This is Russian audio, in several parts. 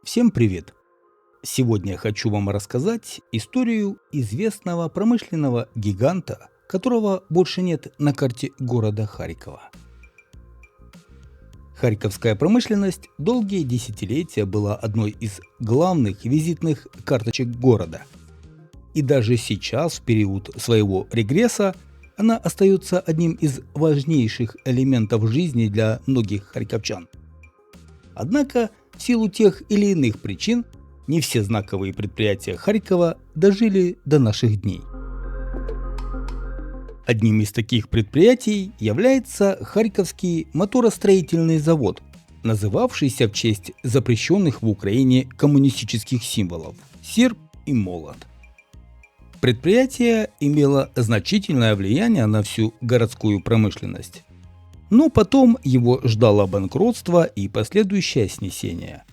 Всем привет! Сегодня я хочу вам рассказать историю известного промышленного гиганта, которого больше нет на карте города Харькова. Харьковская промышленность долгие десятилетия была одной из главных визитных карточек города. И даже сейчас, в период своего регресса, она остается одним из важнейших элементов жизни для многих харьковчан. Однако, в силу тех или иных причин, не все знаковые предприятия Харькова дожили до наших дней. Одним из таких предприятий является Харьковский моторостроительный завод, называвшийся в честь запрещенных в Украине коммунистических символов – серп и молот. Предприятие имело значительное влияние на всю городскую промышленность. Но потом его ждало банкротство и последующее снесение.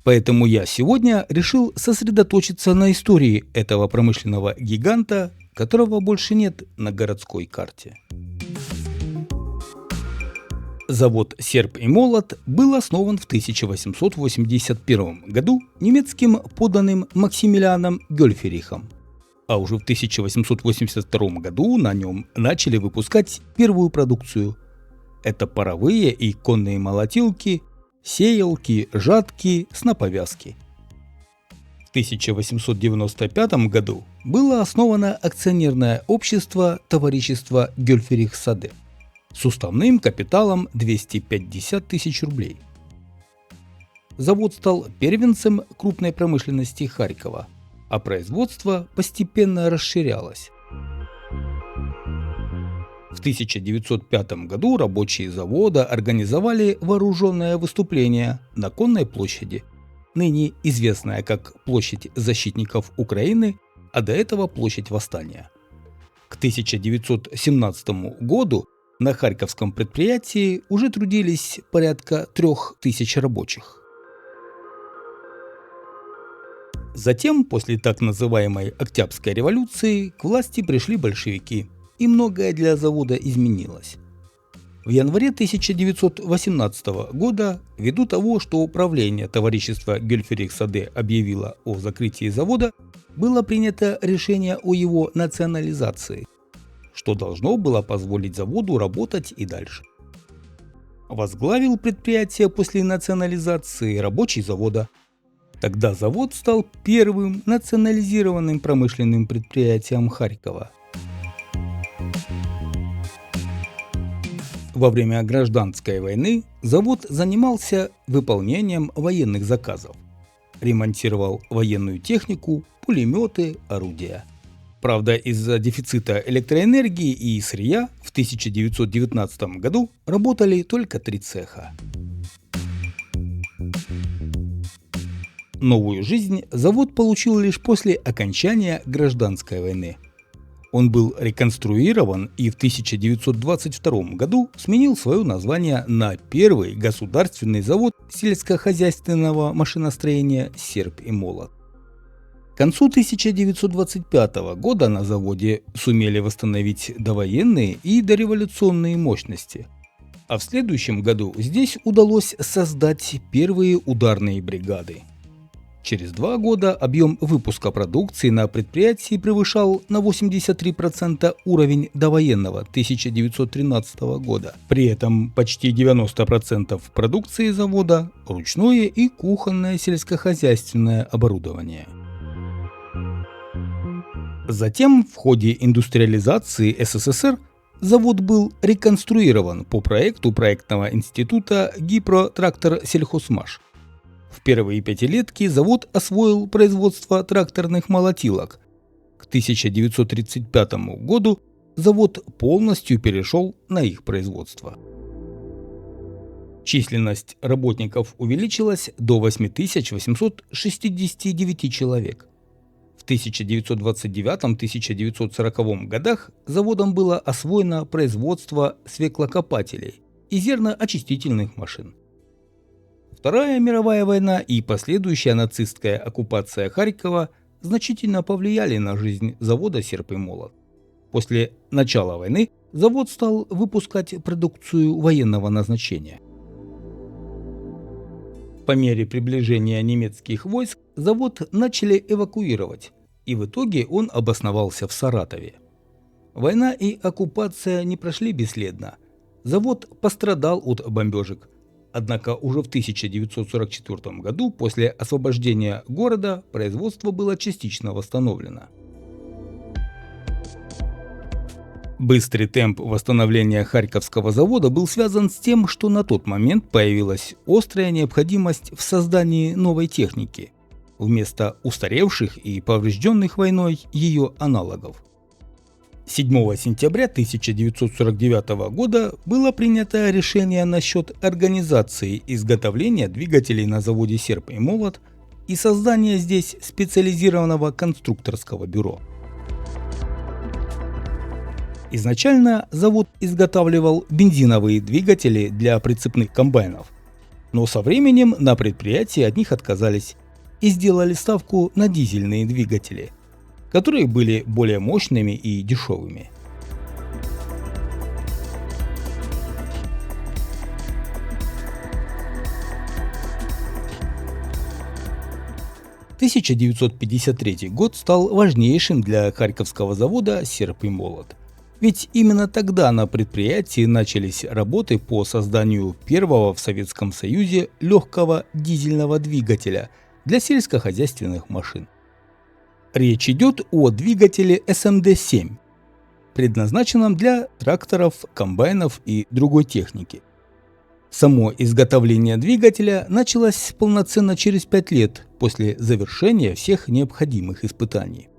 Поэтому я сегодня решил сосредоточиться на истории этого промышленного гиганта, которого больше нет на городской карте. Завод «Серп и молот» был основан в 1881 году немецким подданным Максимилианом Гёльферихом, а уже в 1882 году на нем начали выпускать первую продукцию. Это паровые и конные молотилки, сеялки, жатки, сноповязки. В 1895 году было основано акционерное общество «Товарищество Гёльферих-Саде» с уставным капиталом 250 тысяч рублей. Завод стал первенцем крупной промышленности Харькова, а производство постепенно расширялось. В 1905 году рабочие завода организовали вооруженное выступление на Конной площади, ныне известная как Площадь защитников Украины, а до этого Площадь Восстания. К 1917 году на харьковском предприятии уже трудились порядка 3000 рабочих. Затем, после так называемой Октябрьской революции, к власти пришли большевики, и многое для завода изменилось. В январе 1918 года, ввиду того, что управление товарищества Гёльферих-Саде объявило о закрытии завода, было принято решение о его национализации, что должно было позволить заводу работать и дальше. Возглавил предприятие после национализации рабочий завода. Тогда завод стал первым национализированным промышленным предприятием Харькова. Во время гражданской войны завод занимался выполнением военных заказов, ремонтировал военную технику, пулеметы, орудия. Правда, из-за дефицита электроэнергии и сырья в 1919 году работали только 3 цеха. Новую жизнь завод получил лишь после окончания гражданской войны. Он был реконструирован и в 1922 году сменил свое название на первый государственный завод сельскохозяйственного машиностроения «Серп и молот». К концу 1925 года на заводе сумели восстановить довоенные и дореволюционные мощности, а в следующем году здесь удалось создать первые ударные бригады. Через 2 года объем выпуска продукции на предприятии превышал на 83% уровень довоенного 1913 года. При этом почти 90% продукции завода – ручное и кухонное сельскохозяйственное оборудование. Затем в ходе индустриализации СССР завод был реконструирован по проекту проектного института «Гипротрактор-Сельхозмаш». В первые пятилетки завод освоил производство тракторных молотилок. К 1935 году завод полностью перешел на их производство. Численность работников увеличилась до 8869 человек. В 1929-1940 годах заводом было освоено производство свеклокопателей и зерноочистительных машин. Вторая мировая война и последующая нацистская оккупация Харькова значительно повлияли на жизнь завода «Серп и молот». После начала войны завод стал выпускать продукцию военного назначения. По мере приближения немецких войск завод начали эвакуировать, и в итоге он обосновался в Саратове. Война и оккупация не прошли бесследно. Завод пострадал от бомбежек. Однако уже в 1944 году, после освобождения города, производство было частично восстановлено. Быстрый темп восстановления Харьковского завода был связан с тем, что на тот момент появилась острая необходимость в создании новой техники, вместо устаревших и поврежденных войной ее аналогов. 7 сентября 1949 года было принято решение насчет организации изготовления двигателей на заводе «Серп и молот» и создания здесь специализированного конструкторского бюро. Изначально завод изготавливал бензиновые двигатели для прицепных комбайнов, но со временем на предприятии от них отказались и сделали ставку на дизельные двигатели, которые были более мощными и дешевыми. «1953 год стал важнейшим для Харьковского завода «Серп и молот». Ведь именно тогда на предприятии начались работы по созданию первого в Советском Союзе легкого дизельного двигателя для сельскохозяйственных машин. Речь идет о двигателе СМД-7, предназначенном для тракторов, комбайнов и другой техники. Само изготовление двигателя началось полноценно через 5 лет после завершения всех необходимых испытаний.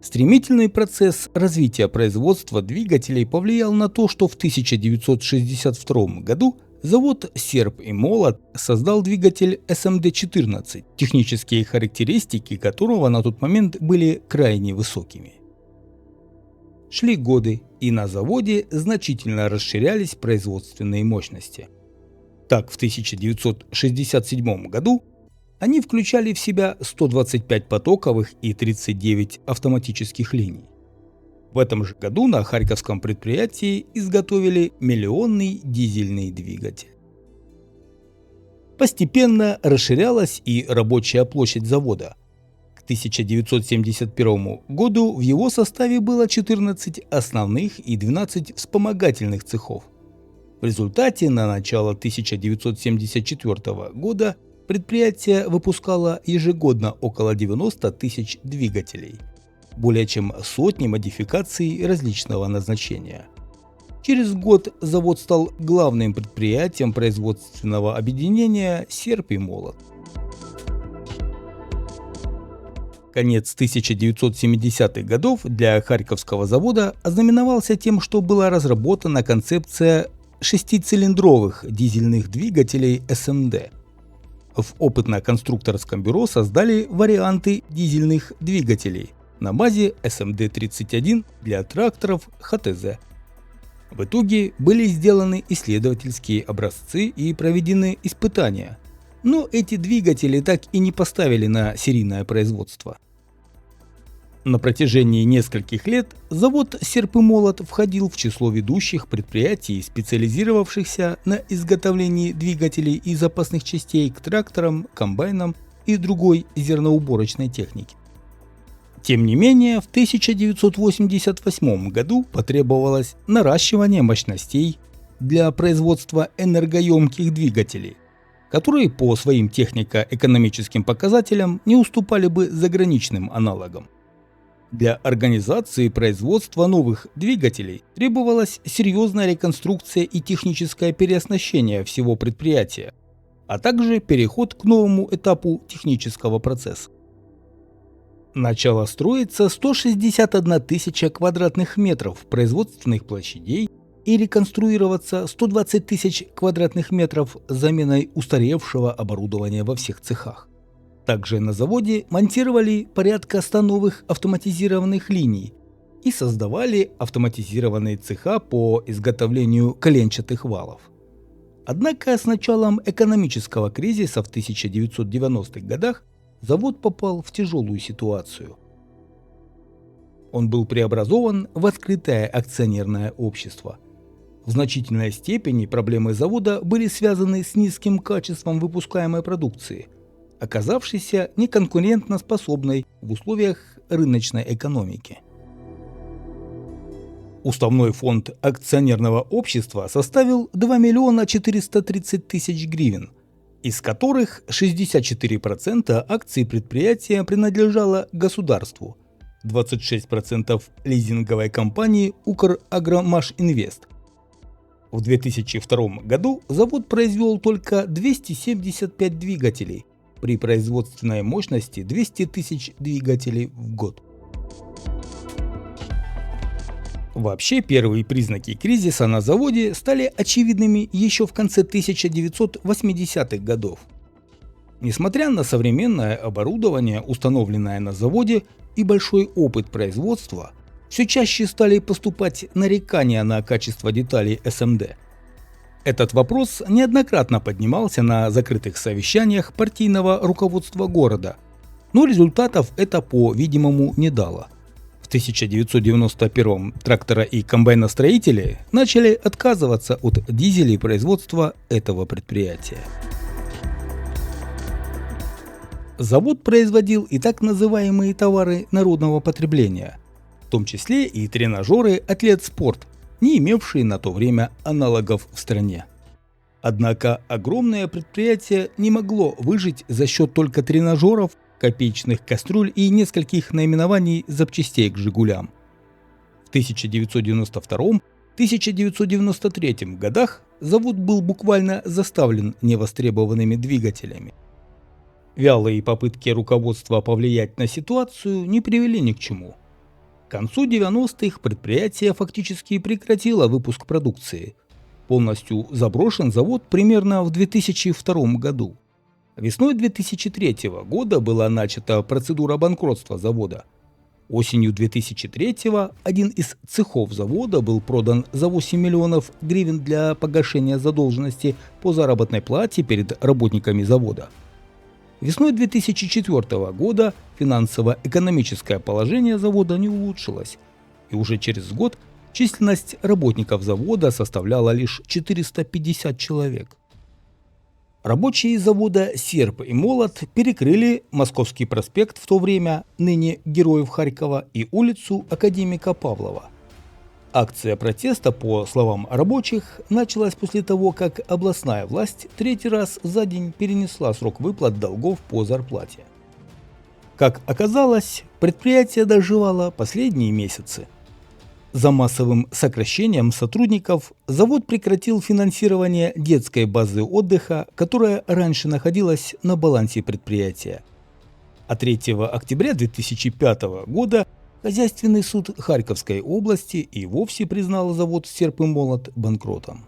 Стремительный процесс развития производства двигателей повлиял на то, что в 1962 году завод «Серп и молот» создал двигатель СМД-14, технические характеристики которого на тот момент были крайне высокими. Шли годы, и на заводе значительно расширялись производственные мощности. Так, в 1967 году они включали в себя 125 потоковых и 39 автоматических линий. В этом же году на Харьковском предприятии изготовили миллионный дизельный двигатель. Постепенно расширялась и рабочая площадь завода. К 1971 году в его составе было 14 основных и 12 вспомогательных цехов. В результате на начало 1974 года предприятие выпускало ежегодно около 90 тысяч двигателей, более чем сотни модификаций различного назначения. Через год завод стал главным предприятием производственного объединения «Серп и молот». Конец 1970-х годов для Харьковского завода ознаменовался тем, что была разработана концепция шестицилиндровых дизельных двигателей СМД. В опытно-конструкторском бюро создали варианты дизельных двигателей на базе СМД-31 для тракторов ХТЗ. В итоге были сделаны исследовательские образцы и проведены испытания, но эти двигатели так и не поставили на серийное производство. На протяжении нескольких лет завод «Серп и молот» входил в число ведущих предприятий, специализировавшихся на изготовлении двигателей и запасных частей к тракторам, комбайнам и другой зерноуборочной технике. Тем не менее, в 1988 году потребовалось наращивание мощностей для производства энергоемких двигателей, которые по своим технико-экономическим показателям не уступали бы заграничным аналогам. Для организации производства новых двигателей требовалась серьезная реконструкция и техническое переоснащение всего предприятия, а также переход к новому этапу технического процесса. Начало строиться 161 тысяча квадратных метров производственных площадей и реконструироваться 120 тысяч квадратных метров с заменой устаревшего оборудования во всех цехах. Также на заводе монтировали порядка 100 новых автоматизированных линий и создавали автоматизированные цеха по изготовлению коленчатых валов. Однако с началом экономического кризиса в 1990-х годах завод попал в тяжелую ситуацию. Он был преобразован в открытое акционерное общество. В значительной степени проблемы завода были связаны с низким качеством выпускаемой продукции, оказавшейся неконкурентоспособной в условиях рыночной экономики. Уставной фонд акционерного общества составил 2 миллиона 430 тысяч гривен, из которых 64% акций предприятия принадлежало государству, 26% лизинговой компании «Украгромашинвест». В 2002 году завод произвел только 275 двигателей при производственной мощности 200 тысяч двигателей в год. Вообще, первые признаки кризиса на заводе стали очевидными еще в конце 1980-х годов. Несмотря на современное оборудование, установленное на заводе, и большой опыт производства, все чаще стали поступать нарекания на качество деталей СМД. Этот вопрос неоднократно поднимался на закрытых совещаниях партийного руководства города, но результатов это, по-видимому, не дало. В 1991 трактора- и комбайностроители начали отказываться от дизелей производства этого предприятия. Завод производил и так называемые товары народного потребления, в том числе и тренажеры «Атлет-спорт», не имевшие на то время аналогов в стране. Однако огромное предприятие не могло выжить за счет только тренажеров, копеечных кастрюль и нескольких наименований запчастей к «Жигулям». В 1992-1993 годах завод был буквально заставлен невостребованными двигателями. Вялые попытки руководства повлиять на ситуацию не привели ни к чему. К концу 90-х предприятие фактически прекратило выпуск продукции. Полностью заброшен завод примерно в 2002 году. Весной 2003 года была начата процедура банкротства завода. Осенью 2003 один из цехов завода был продан за 8 миллионов гривен для погашения задолженности по заработной плате перед работниками завода. Весной 2004 года финансово-экономическое положение завода не улучшилось, и уже через год численность работников завода составляла лишь 450 человек. Рабочие завода «Серп» и «Молот» перекрыли Московский проспект, в то время ныне Героев Харькова, и улицу Академика Павлова. Акция протеста, по словам рабочих, началась после того, как областная власть третий раз за день перенесла срок выплат долгов по зарплате. Как оказалось, предприятие доживало последние месяцы. За массовым сокращением сотрудников завод прекратил финансирование детской базы отдыха, которая раньше находилась на балансе предприятия. А 3 октября 2005 года Хозяйственный суд Харьковской области и вовсе признал завод «Серп и Молот» банкротом.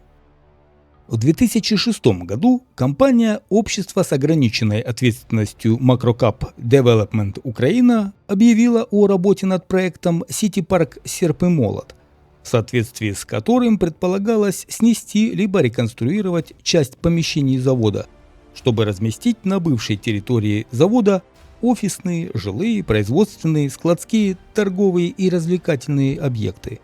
В 2006 году компания «Общество с ограниченной ответственностью Macrocap Development Украина» объявила о работе над проектом «Сити-парк Серп и Молот», в соответствии с которым предполагалось снести либо реконструировать часть помещений завода, чтобы разместить на бывшей территории завода офисные, жилые, производственные, складские, торговые и развлекательные объекты.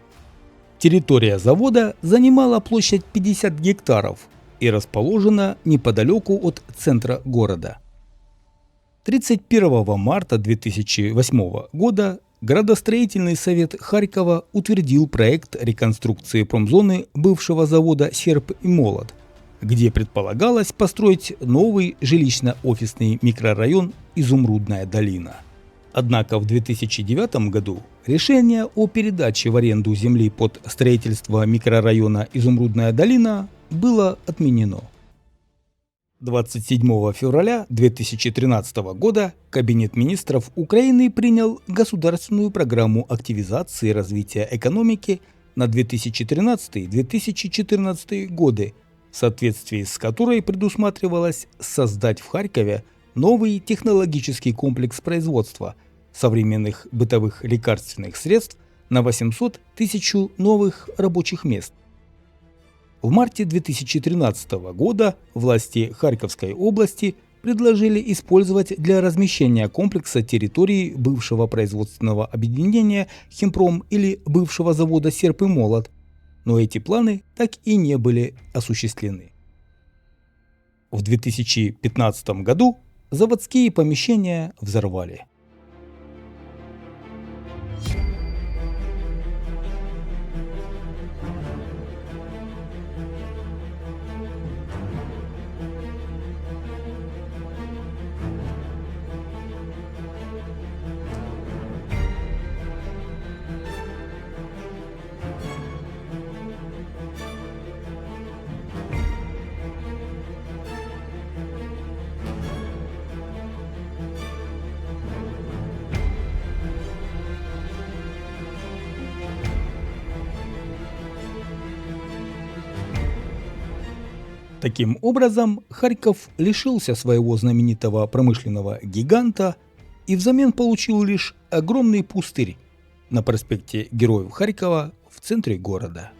Территория завода занимала площадь 50 гектаров и расположена неподалеку от центра города. 31 марта 2008 года Градостроительный совет Харькова утвердил проект реконструкции промзоны бывшего завода «Серп и Молот», где предполагалось построить новый жилищно-офисный микрорайон «Изумрудная долина». Однако в 2009 году решение о передаче в аренду земли под строительство микрорайона «Изумрудная долина» было отменено. 27 февраля 2013 года Кабинет министров Украины принял государственную программу активизации развития экономики на 2013-2014 годы, в соответствии с которой предусматривалось создать в Харькове новый технологический комплекс производства современных бытовых лекарственных средств на 800 тысяч новых рабочих мест. В марте 2013 года власти Харьковской области предложили использовать для размещения комплекса территории бывшего производственного объединения «Химпром» или бывшего завода «Серп и Молот», но эти планы так и не были осуществлены. В 2015 году заводские помещения взорвали. Таким образом, Харьков лишился своего знаменитого промышленного гиганта и взамен получил лишь огромный пустырь на проспекте Героев Харькова в центре города.